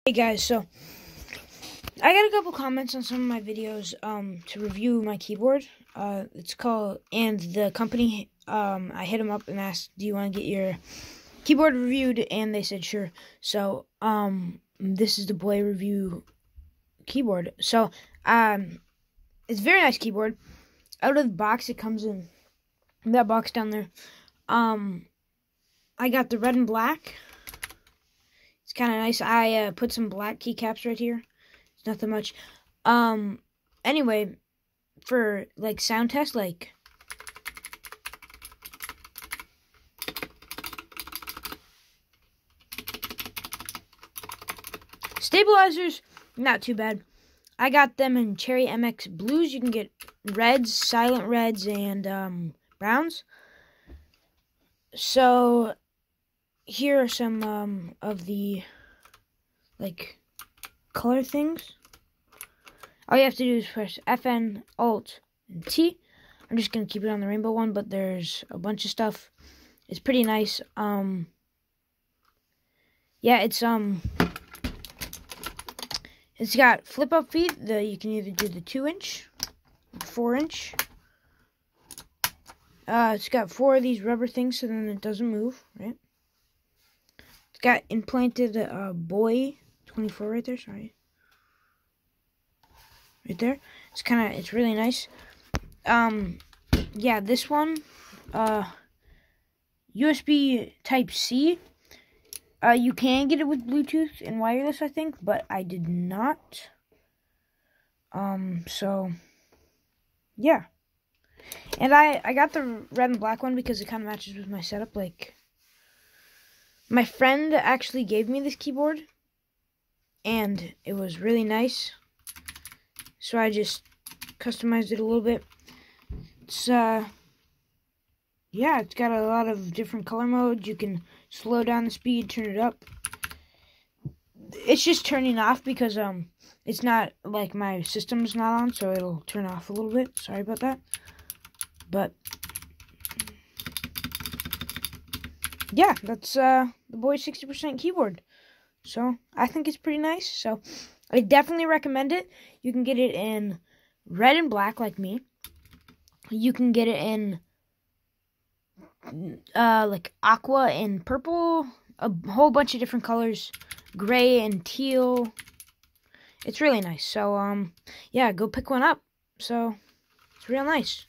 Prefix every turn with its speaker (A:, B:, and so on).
A: Hey guys, so I got a couple comments on some of my videos to review my keyboard. It's called, and the company, I hit them up and asked, do you want to get your keyboard reviewed? And they said sure. So this is the Boy Review keyboard. So it's a very nice keyboard. Out of the box, it comes in that box down there. I got the red and black. It's kind of nice. I put some black keycaps right here. It's nothing much. Anyway, for like sound test, like stabilizers, not too bad. I got them in Cherry MX Blues. You can get reds, silent reds, and browns. So here are some of the like color things. All you have to do is press FN, Alt, and T. I'm just gonna keep it on the rainbow one, but there's a bunch of stuff. It's pretty nice. Yeah, it's got flip up feet. You can either do the 2-inch, 4-inch. It's got 4 of these rubber things, so then it doesn't move, right? It's got implanted Boy 24 right there. Sorry, right there. It's really nice. Yeah, this one, USB Type C. You can get it with Bluetooth and wireless, I think, but I did not. So yeah. And I got the red and black one because it kind of matches with my setup. Like, my friend actually gave me this keyboard, and it was really nice. So I just customized it a little bit. It's, yeah, it's got a lot of different color modes. You can slow down the speed, turn it up. It's just turning off because, it's not, like, my system's not on, so it'll turn off a little bit. Sorry about that. But yeah, that's the Boy 60% keyboard. So I think it's pretty nice. So I definitely recommend it. You can get it in red and black like me. You can get it in like aqua and purple, a whole bunch of different colors, gray and teal. It's really nice. So yeah, go pick one up. So it's real nice.